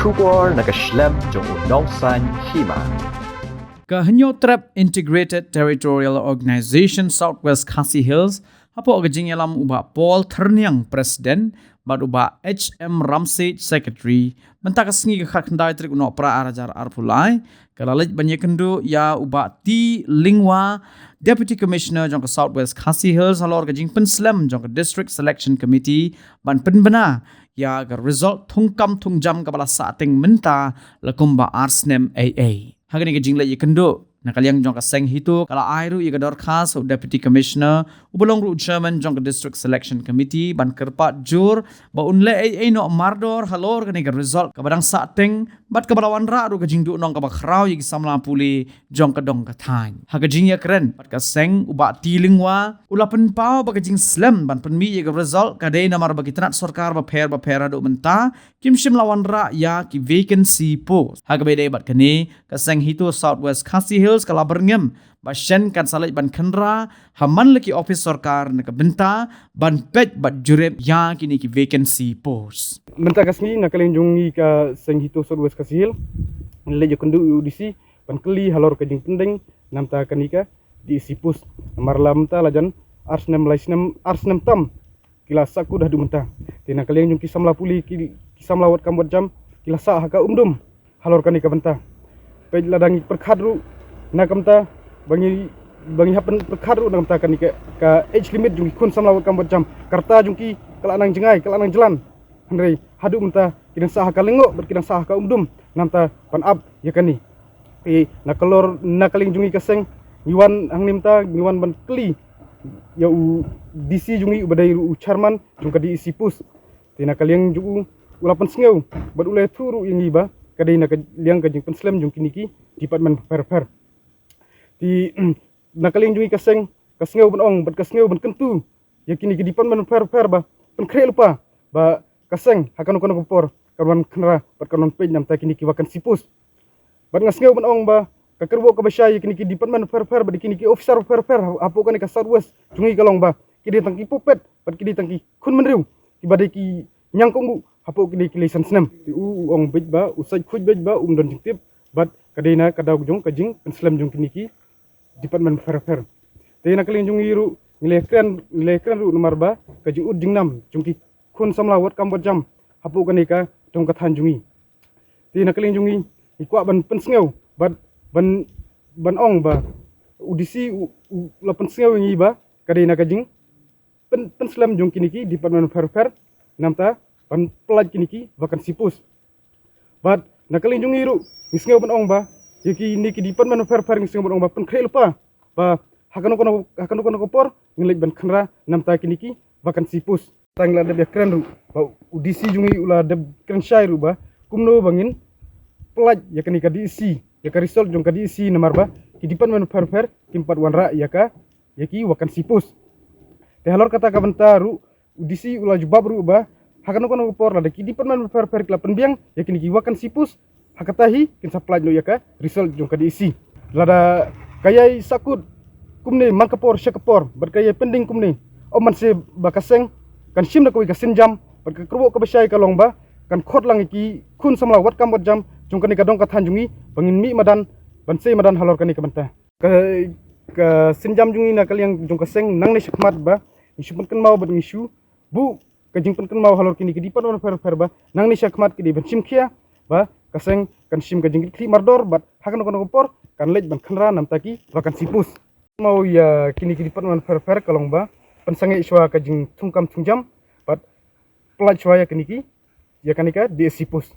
Shubor nakaslem jong unongsan hima. Kahanyo Trap Integrated Territorial Organization Southwest Khasi Hills hapo agajing yalam uba Paul Terniang Presiden bad uba HM Ramsey Secretary mentakasngi kakhandai trik uno pra arajar arpulai kalalej banyakendu ya uba T Lingwa Deputy Commissioner jong ke Southwest Khasi Hills halor agajing penslam jong ke District Selection Committee ban penbena ya ke result thungkam thungjam kabala sating menta lakumba arsnem AA hagani agajing le yakendo nakaliang jong ka seng hito kala airu iga dorkas Deputy Commissioner ubulong ru chairman jong ka District Selection Committee ban kerpat jur ba unle ai no mardor halor kani ga result ka badang sateng bat ka balawan ra ru ka jingdu nong ka ba khrau yi samla puli jong ka dong ka thain haga jing ya kren bat ka seng uba tilingwa ulapen pau ba ka jing slam ban penmi iga result ka dei namar ba kitnat sarkar ba pher do menta kim shim lawan ra ya ki vacancy post haga be dei bat kani ka seng hito Southwest Khasi Hills kala berngem basyen kan salaj ban khandra haman leki office sarkar na kabenta ban pet bat jurep ya kini ki vacancy post menta kasmi nakaleng jongi ka senghito Southwest Khasi Hills lejo kendu UDC ban keli halor ka jing pendeng namta kanika di isi post marlam ta lajan arsnem tam kila saku dah dumenta tina kaleng jong kisam lapuli kisam lawat kambuat jam kila sa haka umdum halor kanika benta pej ladangi perkhadru nakamta bangi hapen perkhadru nakamta kanika ka age limit jung kun sam lawat kambuat jam karta jungki kala nang jengai kala nang jalan handrei hadu menta kidang sah ka lengok berkidang sah ka umdum namta pan up yakani nakalor nakaling jungi kaseng niwan hang nimta niwan ban kli ya u DC jungi ubadai ru chairman jung ka di isi pus tina kaliang jugu ulapan sengeu bad ulai turu yang iba kadai nak liang ka jing penslam jung kiniki department per di nakaling jungi kaseng kasengeu ban ong bad kasengeu ban kentu ya kiniki department per ba pen kre lupa ba kaseng hakan kono kopor karwan khnra bad kanon pej nam ta kiniki wakan sipus bad ngasengeu ban ong ba kakerbo ka basya kiniki department per ba kiniki officer per apo kan ka Southwest jungi kalong ba kidi tangki popet bad kidi tangki kun menriu kibadai ki nyangkongu hapo kidi license nem ong bej ba usai khuj bej ba don jingtip bat kadena kadaw jong kajing penslam jong kiniki department per tena kaling jong iru nilai kran ru nomor ba kajing ud jingnam jongki kun samlawat kambot jam hapo kanika dong kathan jungi tena kaling jungi ikwa ban pensngeu bat ban ong ba udisi lapan sengeu ngi ba kadena kajing penslam jong kiniki department per namta pan pelaj kiniki bahkan sipus bat nakaling jung iru ngisngeu ban ong ba yaki niki department per ngisngeu ban ong ba pen kre lupa ba hakano kono kopor ngilek ban khanra namta kiniki bahkan sipus tangla de kren ru ba udisi jungi ula de kren shai ru ba kumno bangin pelaj yakani ka diisi yaka result jong ka diisi namar ba ki department per timpat wanra yaki wakan sipus te halor kata ka bentaru udisi ula jubab ru ba hakano kono por la ki department per kla penbiang yakini ki wakan sipus hakatahi kin supply no yaka result jong ka diisi lada kayai sakut kumne mangkapor syakapor berkaya pending kumne oman se bakaseng kan sim na ko ka sinjam berkerbo ka basyai ka longba kan khot lang ki kun samla wat kam wat jam jong ka ni ka dong ka thanjungi bangin mi madan banse madan halor ka ni ka banta ka sinjam jungi na kaliang jong ka seng nang ni syakmat ba isupun kan mau bading isu bu kajing pen kan mau halor kini kedi pan per ba nang ni syakmat kedi ben simkia ba kaseng kan sim kajing kli mardor bat hakan kono kopor kan lej ban khanra nam taki wakan sipus mau ya kini kedi pan per kalong ba pensange iswa kajing thungkam thungjam bat pelaj swaya kini ki ya kanika di sipus